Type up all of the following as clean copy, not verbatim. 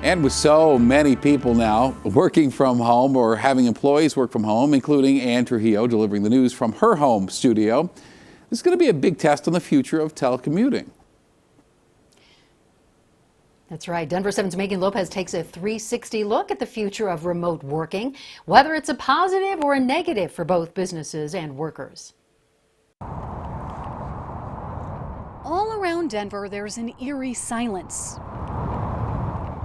And with so many people now working from home or having employees work from home, including Ann Trujillo delivering the news from her home studio, this is going to be a big test on the future of telecommuting. That's right. Denver 7's Megan Lopez takes a 360 look at the future of remote working, whether it's a positive or a negative for both businesses and workers. All around Denver, there's an eerie silence.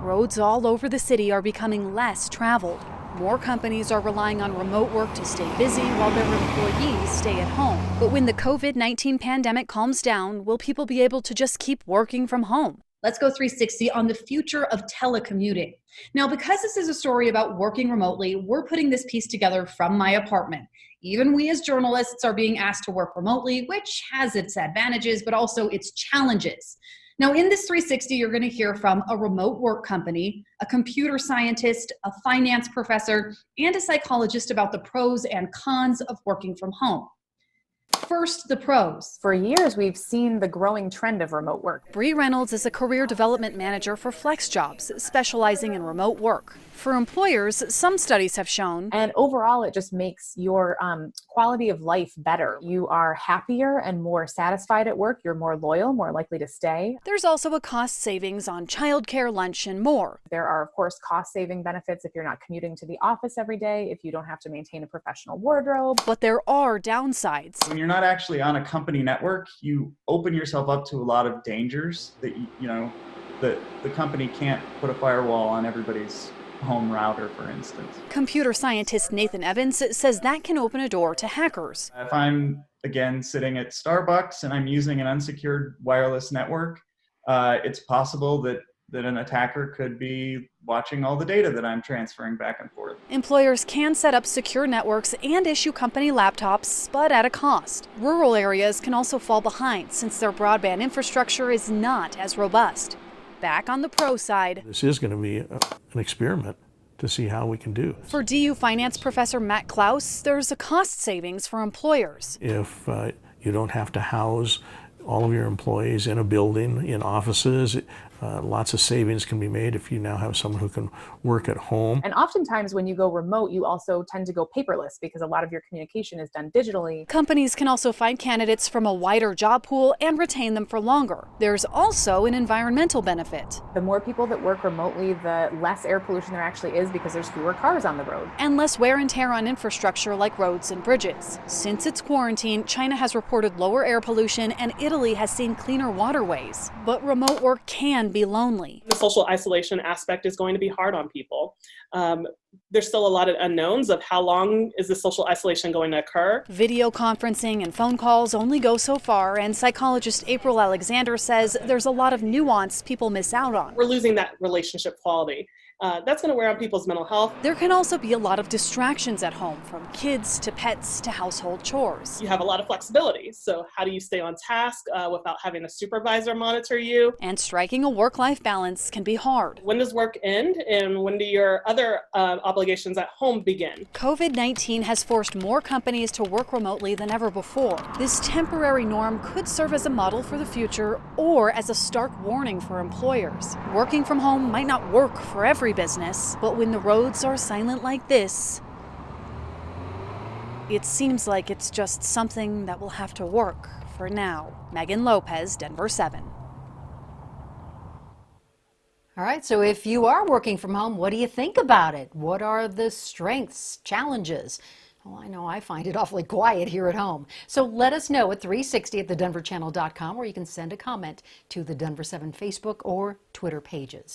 Roads all over the city are becoming less traveled. More companies are relying on remote work to stay busy while their employees stay at home. But when the COVID-19 pandemic calms down, will people be able to just keep working from home? Let's go 360 on the future of telecommuting. Now, because this is a story about working remotely, we're putting this piece together from my apartment. Even we as journalists are being asked to work remotely, which has its advantages, but also its challenges. Now, in this 360, you're going to hear from a remote work company, a computer scientist, a finance professor, and a psychologist about the pros and cons of working from home. First, the pros. For years, we've seen the growing trend of remote work. Bree Reynolds is a career development manager for FlexJobs, specializing in remote work. For employers, some studies have shown, And overall, it just makes your quality of life better. You are happier and more satisfied at work. You're more loyal, more likely to stay. there's also a cost savings on childcare, lunch, and more. There are, of course, cost-saving benefits if you're not commuting to the office every day, if you don't have to maintain a professional wardrobe. But there are downsides. When you're not actually on a company network, you open yourself up to a lot of dangers that the company can't put a firewall on everybody's home router, for instance. Computer scientist Nathan Evans says that can open a door to hackers. If I'm, again, sitting at Starbucks and I'm using an unsecured wireless network, it's possible that an attacker could be watching all the data that I'm transferring back and forth. Employers can set up secure networks and issue company laptops, but at a cost. Rural areas can also fall behind since their broadband infrastructure is not as robust. Back on the pro side, This is going to be an experiment to see how we can do. for DU finance professor Matt Klaus, there's a cost savings for employers. If you don't have to house all of your employees in a building, in offices, lots of savings can be made if you now have someone who can work at home. And oftentimes when you go remote, you also tend to go paperless because a lot of your communication is done digitally. Companies can also find candidates from a wider job pool and retain them for longer. There's also an environmental benefit. The more people that work remotely, the less air pollution there actually is because there's fewer cars on the road. And less wear and tear on infrastructure like roads and bridges. Since its quarantine, China has reported lower air pollution and Italy has seen cleaner waterways. But remote work can be lonely. The social isolation aspect is going to be hard on people. There's still a lot of unknowns of how long is the social isolation going to occur. Video conferencing and phone calls only go so far, and psychologist APRYL Alexander says there's a lot of nuance people miss out on. We're losing that relationship quality. That's going to wear on people's mental health. There can also be a lot of distractions at home, from kids to pets to household chores. You have a lot of flexibility. So how do you stay on task without having a supervisor monitor you? And striking a work-life balance can be hard. When does work end and when do your other obligations at home begin? COVID-19 has forced more companies to work remotely than ever before. This temporary norm could serve as a model for the future or as a stark warning for employers. Working from home might not work for every business, but when the roads are silent like this, it seems like it's just something that will have to work for now. Megan Lopez, Denver 7. All right, so if you are working from home, what do you think about it? What are the strengths, challenges? Well, I know I find it awfully quiet here at home. So let us know at 360 at thedenverchannel.com, or you can send a comment to the Denver 7 Facebook or Twitter pages.